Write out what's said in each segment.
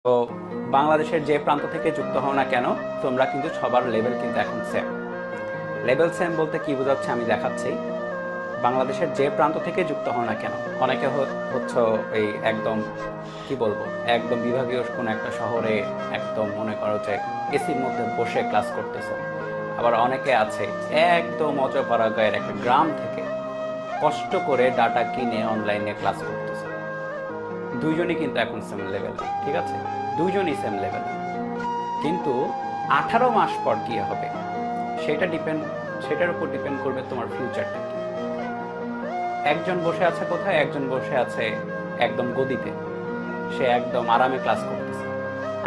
তো বাংলাদেশের যে প্রান্ত থেকে যুক্ত হও না কেন, তোমরা কিন্তু সবার লেভেল কিন্তু এখন সেম। লেভেল সেম বলতে কি বোঝাচ্ছে আমি দেখাচ্ছি। বাংলাদেশের যে প্রান্ত থেকে যুক্ত হও না কেন, অনেকে হচ্ছে এই একদম কি বলবো, একদম বিভাগীয় কোনো একটা শহরে একদম মনে করো যে এসির মধ্যে বসে ক্লাস করতেছো। আবার অনেকে আছে একদম অজপাড়া গায়ের একটা গ্রাম থেকে কষ্ট করে ডাটা কিনে অনলাইনে ক্লাস করতেছো। দুইজনই কিন্তু এখন সেম লেভেল, ঠিক আছে? দুইজনই সেম লেভেল, কিন্তু 18 মাস পর কি হবে সেটার উপর ডিপেন্ড করবে তোমার ফিউচারটা কি। একজন বসে আছে কোথায়, একজন বসে আছে একদম গদিতে, সে একদম আরামে ক্লাস করতেছে।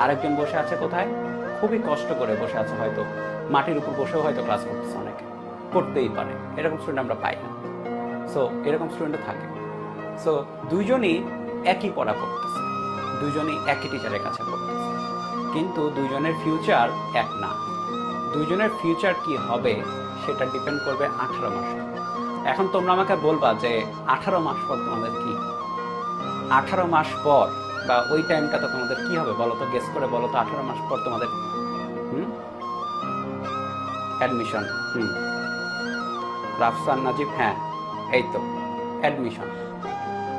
আরেকজন বসে আছে কোথায়, খুবই কষ্ট করে বসে আছে, হয়তো মাটির উপর বসেও হয়তো ক্লাস করতেছে। অনেকে করতেই পারে, এরকম স্টুডেন্ট আমরা পাই না। সো এরকম স্টুডেন্ট থাকে। সো দুইজনই একই পড়া করতেছে, দুইজনই একই টিচারের কাছে পড়তেছে, কিন্তু দুইজনের ফিউচার এক না। দুইজনের ফিউচার কি হবে সেটা ডিপেন্ড করবে 18 মাস। এখন তোমরা আমাকে বলবা যে 18 মাস পর তোমাদের কি, 18 মাস পর বা ওই টাইমটাতে তোমাদের কি হবে বলো তো, গেস করে বলো তো। 18 মাস পর তোমাদের অ্যাডমিশন। রাফসান নাজিব, হ্যাঁ এই তো অ্যাডমিশন।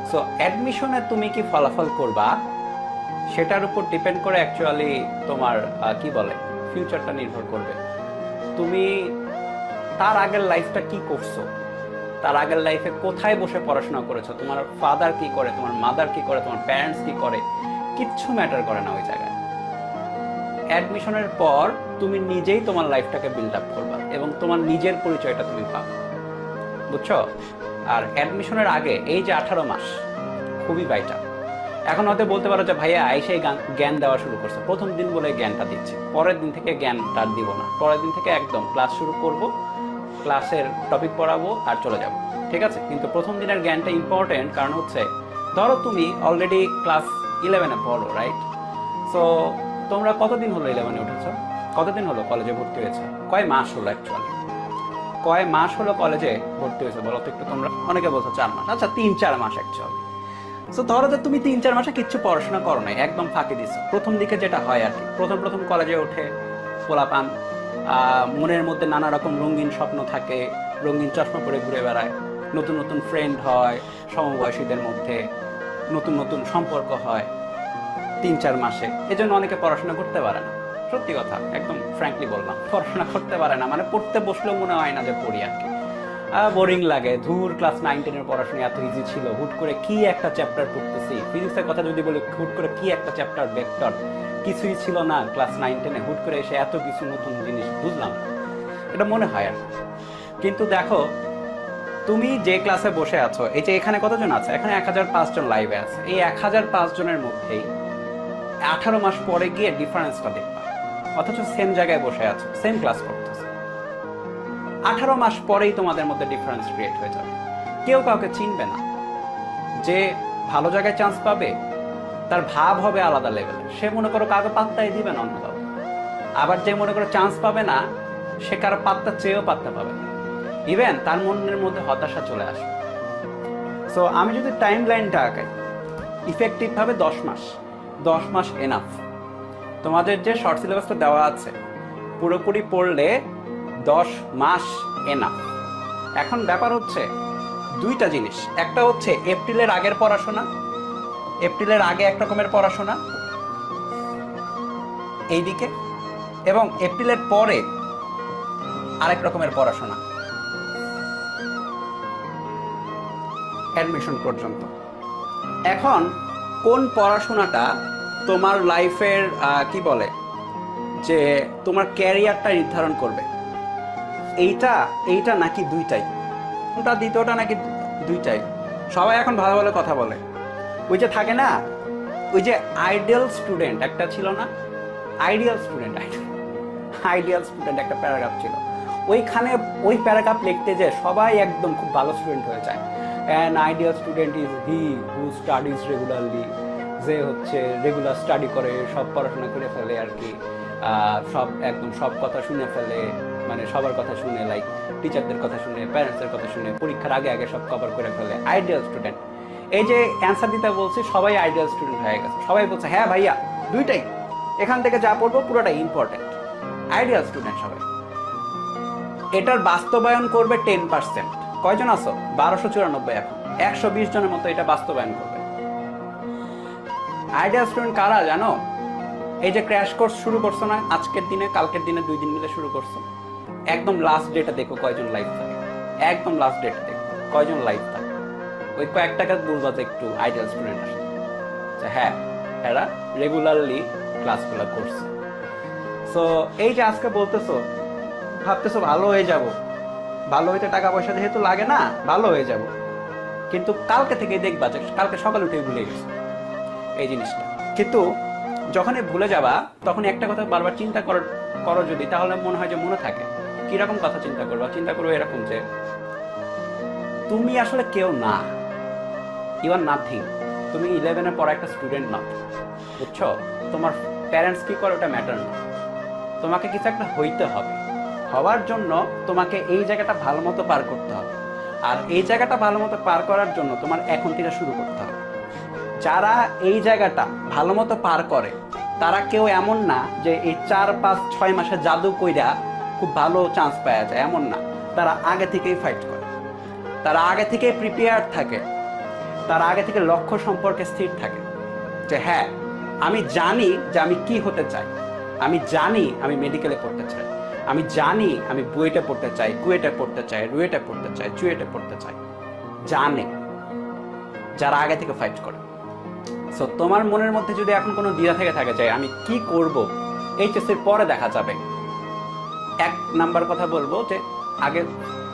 সো অ্যাডমিশনে তুমি কি ফলাফল করবা সেটার উপর ডিপেন্ড করে অ্যাকচুয়ালি তোমার কি বলে ফিউচারটা নির্ভর করবে। তুমি তার আগের লাইফটা কি করছো, তার আগের লাইফে কোথায় বসে পড়াশোনা করেছো, তোমার ফাদার কি করে, তোমার মাদার কি করে, তোমার প্যারেন্টস কি করে, কিচ্ছু ম্যাটার করে না ওই জায়গায়। অ্যাডমিশনের পর তুমি নিজেই তোমার লাইফটাকে বিল্ড আপ করবা এবং তোমার নিজের পরিচয়টা তুমি পাবে, বুঝছো? আর অ্যাডমিশনের আগে এই যে 18 মাস খুবই ভাইটাল। এখন হয়তো বলতে পারো যে ভাইয়া আইসাই জ্ঞান দেওয়া শুরু করছে, প্রথম দিন বলে জ্ঞানটা দিচ্ছে, পরের দিন থেকে জ্ঞানটা দিব না, পরের দিন থেকে একদম ক্লাস শুরু করব, ক্লাসের টপিক পড়াবো আর চলে যাব, ঠিক আছে? কিন্তু প্রথম দিনের জ্ঞানটা ইম্পর্টেন্ট, কারণ হচ্ছে ধরো তুমি অলরেডি ক্লাস 11-এ পড়ো, রাইট? সো তোমরা কতদিন হলো 11-এ উঠেছো, কতদিন হলো কলেজে ভর্তি হয়েছে, কয় মাস হলো অ্যাকচুয়ালি, কয় মাস হলো কলেজে ভর্তি হয়েছে বলো তো একটু তোমরা? অনেকে বলছো 4 মাস, আচ্ছা 3-4 মাস অ্যাকচুয়ালি। সো ধরো যে তুমি 3-4 মাসে কিচ্ছু পড়াশোনা করো নাই, একদম ফাঁকি দিছো। প্রথম দিকে যেটা হয় আর কি, প্রথম কলেজে ওঠে পোলাপান, মনের মধ্যে নানা রকম রঙিন স্বপ্ন থাকে, রঙিন চশমা পরে ঘুরে বেড়ায়, নতুন নতুন ফ্রেন্ড হয়, সমবয়সীদের মধ্যে নতুন নতুন সম্পর্ক হয় 3-4 মাসে। এজন্য অনেকে পড়াশোনা করতে পারে না, সত্যি কথা একদম ফ্র্যাঙ্কলি বললাম, পড়াশোনা করতে পারে না, মানে পড়তে বসলেও মনে হয় না যে পড়ি আর কি, বোরিং লাগে। ধুর, ক্লাস 9-10-এর পড়াশোনা এত ইজি ছিল, হুট করে কি একটা চ্যাপ্টার পড়তেছি। ফিজিক্সের কথা যদি বলি, হুট করে কি একটা চ্যাপ্টার, ভেক্টর, কিছুই ছিল না ক্লাস 9-10-এ, হুট করে এসে এত কিছু নতুন জিনিস বুঝলাম, এটা মনে হয় আর। কিন্তু দেখো তুমি যে ক্লাসে বসে আছো, এই যে এখানে কতজন আছে, এখানে 1005 জন লাইভে আছে, এই 1005 জনের মধ্যেই 18 মাস পরে গিয়ে ডিফারেন্সটা দেখবা, অথচ সেম জায়গায় বসে আছো, সেম ক্লাস করতেছো। 18 মাস পরেই তোমাদের মধ্যে ডিফারেন্স ক্রিয়েট হয়ে যাবে। কেউ কাউকে চিনবে না। যে ভালো জায়গায় চান্স পাবে তার ভাব হবে আলাদা লেভেলের, সে মনে করো কাউকে পাত্তাই দিবে না অন্য কাউকে। আবার যে মনে করো চান্স পাবে না, সে কারো পাত্তা চেয়েও পাত্তা পাবে না, ইভেন তার মনের মধ্যে হতাশা চলে আসবে। সো আমি যদি টাইম লাইনটা আঁকাই, ইফেক্টিভ ভাবে 10 মাস এনাফ। তোমাদের যে শর্ট সিলেবাসটা দেওয়া আছে পুরোপুরি পড়লে 10 মাস এনাফ। এখন ব্যাপার হচ্ছে দুইটা জিনিস, একটা হচ্ছে এপ্রিলের আগের পড়াশোনা, এপ্রিলের আগে এক রকমের পড়াশোনা এইদিকে, এবং এপ্রিলের পরে আরেক রকমের পড়াশোনা অ্যাডমিশন পর্যন্ত। এখন কোন পড়াশোনাটা তোমার লাইফের কি বলে যে তোমার ক্যারিয়ারটা নির্ধারণ করবে, এইটা নাকি দুইটাই, ওটা দ্বিতীয়টা নাকি দুইটাই? সবাই এখন ভালো ভালো কথা বলে, ওই যে থাকে না, ওই যে আইডিয়াল স্টুডেন্ট একটা ছিল না, আইডিয়াল স্টুডেন্ট একটা প্যারাগ্রাফ ছিল, ওইখানে ওই প্যারাগ্রাফ লিখতে যে সবাই একদম খুব ভালো স্টুডেন্ট হয়ে যায়। An ideal student is he who studies regularly, যে হচ্ছে রেগুলার স্টাডি করে, সব পড়াশোনা করে ফেলে আর কি, একদম সব কথা শুনে ফেলে, মানে সবার কথা শুনে, লাইক টিচারদের কথা শুনে, প্যারেন্টসের কথা শুনে, পরীক্ষার আগে সব কভার করে ফেলে, আইডিয়াল স্টুডেন্ট। এই যে অ্যান্সার দিতে বলছি, সবাই আইডিয়াল স্টুডেন্ট হয়ে গেছে, সবাই বলছে হ্যাঁ ভাইয়া দুইটাই। এখান থেকে যা পড়বো পুরোটাই ইম্পর্টেন্ট। আইডিয়াল স্টুডেন্ট সবাই। এটার বাস্তবায়ন করবে 10%। কয়জন আছো? 1294 এখন। 120 জনের মতো এটা বাস্তবায়ন করবে। আইডিয়াল স্টুডেন্ট কারা জানো? এই যে ক্র্যাশ কোর্স শুরু করছো না, আজকের দিনে কালকের দিনে 2 দিন মিলে শুরু করছো, একদম লাস্ট ডেটে দেখো কয়জন লাইভ থাকে। একদম লাস্ট ডেটে দেখো কয়জন লাইভ থাকে। ওই কয়েকটাকে বলবা যে একটু আইডিয়াল স্টুডেন্ট আসে, হ্যাঁ এরা রেগুলারলি ক্লাসগুলো করছে। সো এই যে আজকে বলতেছো, ভাবতেছো ভালো হয়ে যাব, ভালো হইতে টাকা পয়সা যেহেতু লাগে না, ভালো হয়ে যাব, কিন্তু কালকে থেকে দেখবা যে কালকে সকালে উঠে ভুলে গেছো এই জিনিসটা। কিন্তু যখনই ভুলে যাবা তখন একটা কথা বারবার চিন্তা করো যদি, তাহলে মনে হয় যে মনে থাকে। কিরকম কথা চিন্তা করবা? চিন্তা করবো এরকম যে তুমি আসলে কেউ না, ইউ আর নাথিং। তুমি 11-এ পড়া একটা স্টুডেন্ট না, বুঝছো? তোমার প্যারেন্টস কি করে ওটা ম্যাটার না। তোমাকে কিছু একটা হইতে হবে, হওয়ার জন্য তোমাকে এই জায়গাটা ভালো মতো পার করতে হবে। আর এই জায়গাটা ভালো মতো পার করার জন্য তোমার এখন থেকে শুরু করতে হবে। যারা এই জায়গাটা ভালো মতো পার করে তারা কেউ এমন না যে এই 4-5-6 মাসে জাদু কইরা খুব ভালো চান্স পাওয়া যায়, এমন না। তারা আগে থেকেই ফাইট করে, তারা আগে থেকেই প্রিপেয়ার থাকে, তারা আগে থেকে লক্ষ্য সম্পর্কে স্থির থাকে যে হ্যাঁ আমি জানি যে আমি কি হতে চাই, আমি জানি আমি মেডিকেলে পড়তে চাই, আমি জানি আমি বুয়েটে পড়তে চাই, কুয়েটে পড়তে চাই, রুয়েটে পড়তে চাই, চুয়েটে পড়তে চাই। জানে যারা আগে থেকে ফাইট করে। সো তোমার মনের মধ্যে যদি এখন কোনো দ্বিধা থেকে থাকে যে আমি কি করব, এইচএসসির পরে দেখা যাবে, 1 নাম্বার কথা বলবো যে আগে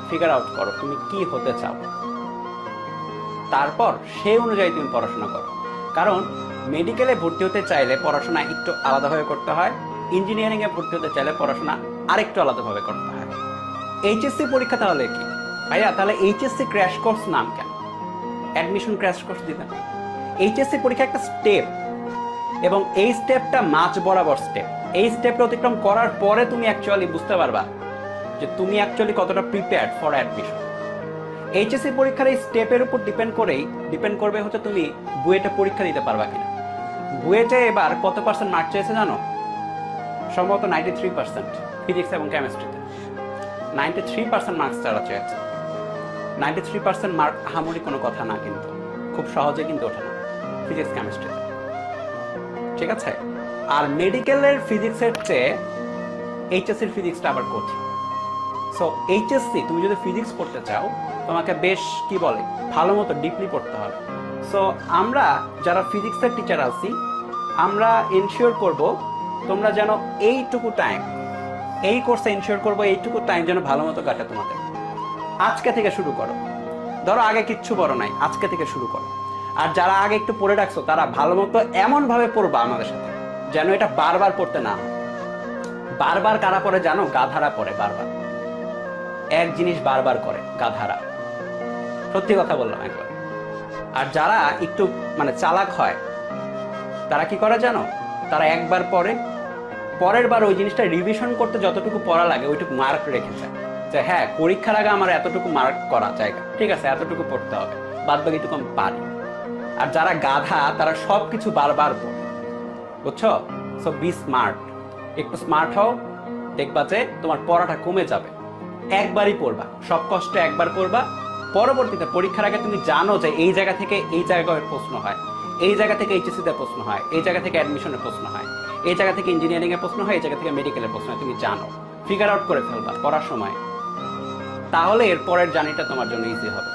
ফিগার আউট করো তুমি কি হতে চাও, তারপর সেই অনুযায়ী তুমি পড়াশোনা করো। কারণ মেডিকেলে ভর্তি হতে চাইলে পড়াশোনা একটু আলাদাভাবে করতে হয়, ইঞ্জিনিয়ারিংয়ে ভর্তি হতে চাইলে পড়াশোনা আরেকটু আলাদাভাবে করতে হয়। এইচএসসি পরীক্ষা তাহলে কি ভাইয়া? তাহলে এইচএসসি ক্র্যাশ কোর্স নাম কেন? অ্যাডমিশন ক্র্যাশ কোর্স দিবেন। এইচএসসি পরীক্ষা একটা স্টেপ, এবং এই স্টেপটা মাঝ বরাবর স্টেপ। এই স্টেপটা অতিক্রম করার পরে তুমি অ্যাকচুয়ালি বুঝতে পারবা যে তুমি অ্যাকচুয়ালি কতটা প্রিপেয়ার্ড ফর অ্যাডমিশন। এইচএসসি পরীক্ষার এই স্টেপের উপর ডিপেন্ড করবে হচ্ছে তুমি বুয়েটে পরীক্ষা দিতে পারবা কিনা। বুয়েটে এবার কত পার্সেন্ট মার্ক চেয়েছে জানো? সম্ভবত 93% ফিজিক্স এবং কেমিস্ট্রিতে 93% মার্কস তারা চেয়েছে। 93% মার্ক আহামরি কোনো কথা না, কিন্তু খুব সহজে কিন্তু ওঠে না ফিজিক্স কেমিস্ট্রিতে, ঠিক আছে? আর মেডিকেলের ফিজিক্সের চেয়ে এইচএসসির ফিজিক্সটা আবার কঠিন। সো এইচএসসি তুমি যদি ফিজিক্স পড়তে চাও তোমাকে বেশ কি বলে ভালো মতো ডিপলি পড়তে হবে। সো আমরা যারা ফিজিক্সের টিচার আছি আমরা এনশিওর করব তোমরা যেন এইটুকু টাইম, এই কোর্সে এনশিওর করবো এইটুকু টাইম যেন ভালো মতো কাটে তোমাদের। আজকে থেকে শুরু করো, ধরো আগে কিচ্ছু পড়ো নাই, আজকে থেকে শুরু করো। আর যারা আগে একটু পড়ে রাখছো তারা ভালো মতো এমনভাবে পড়বা আমাদের সাথে যেন এটা বারবার পড়তে না হয়। বারবার কারা পড়ে জানো? গাধারা পড়ে বারবার, এক জিনিস বারবার করে গাধারা, সত্যি কথা বললাম একবার। আর যারা একটু মানে চালাক হয় তারা কি করে জানো? তারা একবার পড়ে, পরের বার ওই জিনিসটা রিভিশন করতে যতটুকু পড়া লাগে ওইটুকু মার্ক রেখে যায় যে হ্যাঁ পরীক্ষার আগে আমার এতটুকু মার্ক করা জায়গা, ঠিক আছে এতটুকু পড়তে হবে, বাদ বাকিটুকু আমি পারি। আর যারা গাধা তারা সবকিছু বারবার পড়ে, বুঝছো? সো বি স্মার্ট, একটু স্মার্ট হও, দেখবা যে তোমার পড়াটা কমে যাবে। একবারই পড়বা, সব কষ্ট একবার করবা, পরবর্তীতে পরীক্ষার আগে তুমি জানো যে এই জায়গা থেকে এই জায়গায় প্রশ্ন হয়, এই জায়গা থেকে এইচএসসিতে প্রশ্ন হয়, এই জায়গা থেকে অ্যাডমিশনের প্রশ্ন হয়, এই জায়গা থেকে ইঞ্জিনিয়ারিং এর প্রশ্ন হয়, এই জায়গা থেকে মেডিকেলের প্রশ্ন হয়, তুমি জানো, ফিগার আউট করে ফেলবা পড়ার সময়। তাহলে এর পরের জার্নিটা তোমার জন্য ইজি হবে।